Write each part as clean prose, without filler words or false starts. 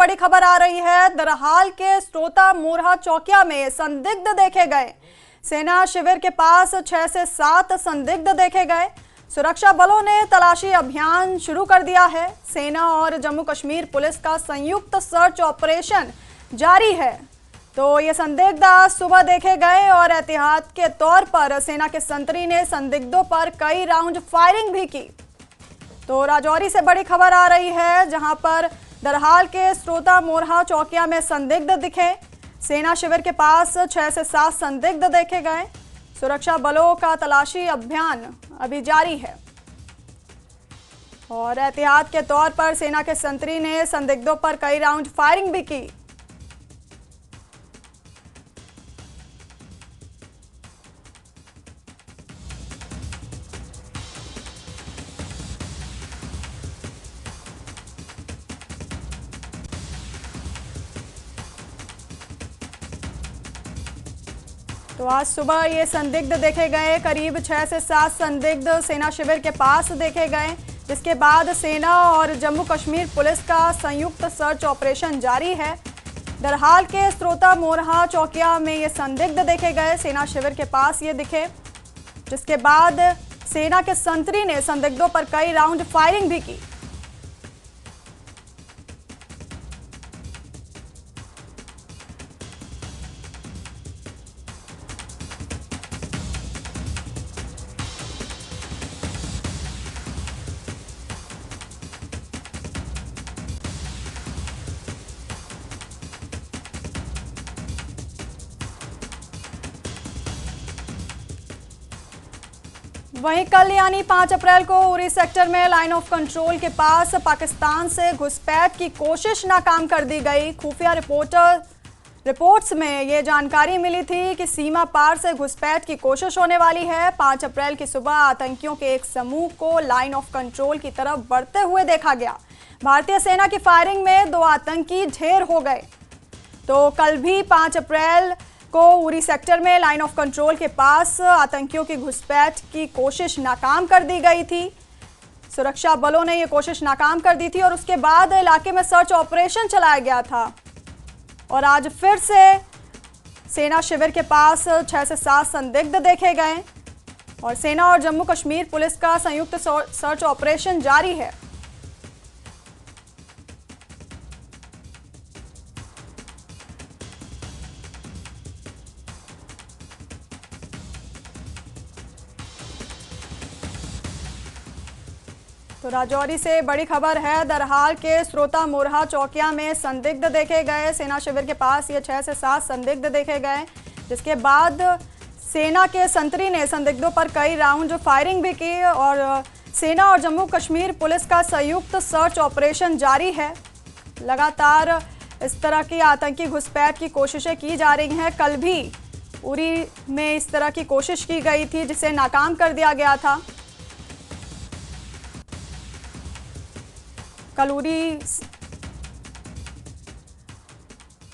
बड़ी खबर आ रही है। दरहाल के स्रोता मोरहा चौकिया में संदिग्ध देखे गए। सेना शिविर के पास 6 से 7 संदिग्ध देखे गए। सुरक्षा बलों ने तलाशी अभियान शुरू कर दिया है। सेना और जम्मू कश्मीर पुलिस का संयुक्त सर्च ऑपरेशन जारी है। तो ये संदिग्ध आज सुबह देखे गए और एहतियात के तौर पर सेना के संतरी ने संदिग्धों पर कई राउंड फायरिंग भी की। तो राजौरी से बड़ी खबर आ रही है, जहां पर दरहाल के स्रोता मोरहा चौकिया में संदिग्ध दिखे। सेना शिविर के पास 6 से 7 संदिग्ध देखे गए। सुरक्षा बलों का तलाशी अभियान अभी जारी है और एहतियात के तौर पर सेना के संतरी ने संदिग्धों पर कई राउंड फायरिंग भी की। तो आज सुबह ये संदिग्ध देखे गए। करीब 6 से 7 संदिग्ध सेना शिविर के पास देखे गए, जिसके बाद सेना और जम्मू कश्मीर पुलिस का संयुक्त सर्च ऑपरेशन जारी है। दरहाल के स्रोता मोरहा चौकिया में ये संदिग्ध देखे गए। सेना शिविर के पास ये दिखे, जिसके बाद सेना के संतरी ने संदिग्धों पर कई राउंड फायरिंग भी की। वहीं कल यानी 5 अप्रैल को उरी सेक्टर में लाइन ऑफ कंट्रोल के पास पाकिस्तान से घुसपैठ की कोशिश नाकाम कर दी गई। खुफिया रिपोर्ट्स में ये जानकारी मिली थी कि सीमा पार से घुसपैठ की कोशिश होने वाली है। 5 अप्रैल की सुबह आतंकियों के एक समूह को लाइन ऑफ कंट्रोल की तरफ बढ़ते हुए देखा गया। भारतीय सेना की फायरिंग में 2 आतंकी ढेर हो गए। तो कल भी 5 अप्रैल को उरी सेक्टर में लाइन ऑफ कंट्रोल के पास आतंकियों की घुसपैठ की कोशिश नाकाम कर दी गई थी। सुरक्षा बलों ने यह कोशिश नाकाम कर दी थी और उसके बाद इलाके में सर्च ऑपरेशन चलाया गया था। और आज फिर से सेना शिविर के पास 6 से 7 संदिग्ध देखे गए और सेना और जम्मू कश्मीर पुलिस का संयुक्त सर्च ऑपरेशन जारी है। तो राजौरी से बड़ी खबर है। दरहाल के स्रोता मोरहा चौकिया में संदिग्ध देखे गए। सेना शिविर के पास ये 6 से 7 संदिग्ध देखे गए, जिसके बाद सेना के संतरी ने संदिग्धों पर कई राउंड फायरिंग भी की और सेना और जम्मू कश्मीर पुलिस का संयुक्त सर्च ऑपरेशन जारी है। लगातार इस तरह की आतंकी घुसपैठ की कोशिशें की जा रही हैं। कल भी उरी में इस तरह की कोशिश की गई थी, जिसे नाकाम कर दिया गया था। कलूरी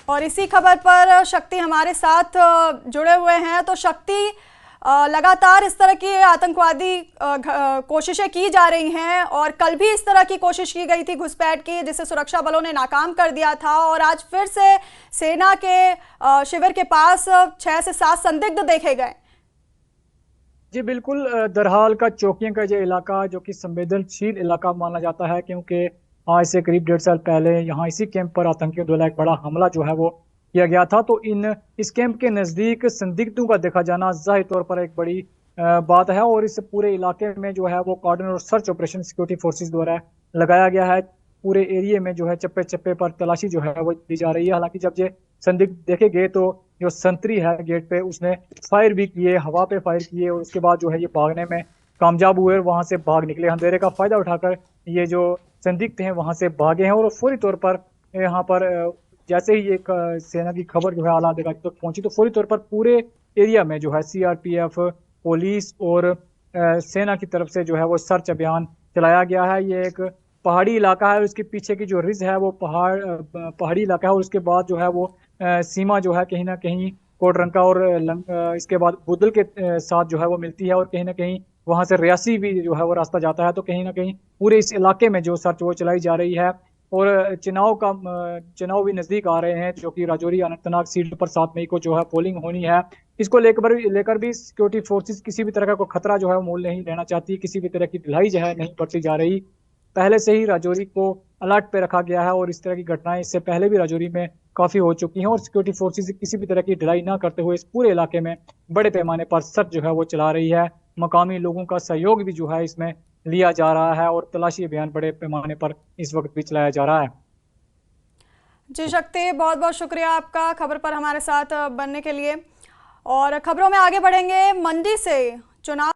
और इसी खबर पर शक्ति हमारे साथ जुड़े हुए हैं। तो शक्ति, लगातार इस तरह की आतंकवादी कोशिशें की जा रही हैं और कल भी इस तरह की कोशिश की गई थी घुसपैठ की, जिसे सुरक्षा बलों ने नाकाम कर दिया था और आज फिर से सेना के शिविर के पास 6 से 7 संदिग्ध देखे गए। जी बिल्कुल, दरहाल का चौकियां का ये इलाका जो कि संवेदनशील इलाका माना जाता है, क्योंकि आज से करीब 1.5 साल पहले यहाँ इसी कैंप पर आतंकियों द्वारा एक बड़ा हमला जो है वो किया गया था। तो इस कैंप के नज़दीक संदिग्धों का देखा जाना जाहिर तौर पर एक बड़ी बात है और इस पूरे इलाके में जो है वो कार्डन और सर्च ऑपरेशन सिक्योरिटी फोर्सेस द्वारा लगाया गया है। पूरे एरिया में जो है चप्पे चप्पे पर तलाशी जो है वो दी जा रही है। हालांकि जब ये संदिग्ध देखे गए तो जो संतरी है गेट पे, उसने फायर भी किए, हवा पे फायर किए और उसके बाद जो है ये भागने में कामयाब हुए और वहां से भाग निकले। अंधेरे का फायदा उठाकर ये जो संदिग्ध हैं वहां से भागे हैं और फौरी तौर पर यहाँ पर जैसे ही एक सेना की खबर जो है आला अधिकारी तक पहुंची तो फौरी तौर पर पूरे एरिया में जो है सीआरपीएफ, पुलिस और सेना की तरफ से जो है वो सर्च अभियान चलाया गया है। ये एक पहाड़ी इलाका है, उसके पीछे की जो रिज है वो पहाड़ी इलाका है और उसके बाद जो है वो सीमा जो है कहीं ना कहीं कोटरंका और इसके बाद बुदल के साथ जो है वो मिलती है और कहीं ना कहीं वहां से रियासी भी जो है वो रास्ता जाता है। तो कहीं ना कहीं पूरे इस इलाके में जो सर्च वो चलाई जा रही है और चुनाव भी नजदीक आ रहे हैं, जो कि राजौरी अनंतनाग सीट पर 7 मई को जो है पोलिंग होनी है। इसको लेकर भी सिक्योरिटी फोर्सेस किसी भी तरह का कोई खतरा जो है वो मोल नहीं लेना चाहती, किसी भी तरह की ढिलाई जो है नहीं बढ़ती जा रही। पहले से ही राजौरी को अलर्ट पे रखा गया है और इस तरह की घटनाएं इससे पहले भी राजौरी में काफी हो चुकी हैं, और सिक्योरिटी फोर्सेस किसी भी तरह की ढिलाई ना करते हुए इस पूरे इलाके में बड़े पैमाने पर सर्च जो है वो चला रही है। मकामी लोगों का सहयोग भी जो है इसमें लिया जा रहा है और तलाशी अभियान बड़े पैमाने पर इस वक्त भी चलाया जा रहा है। जी शक्ति, बहुत बहुत शुक्रिया आपका खबर पर हमारे साथ बनने के लिए। और खबरों में आगे बढ़ेंगे। मंडी से चुनाव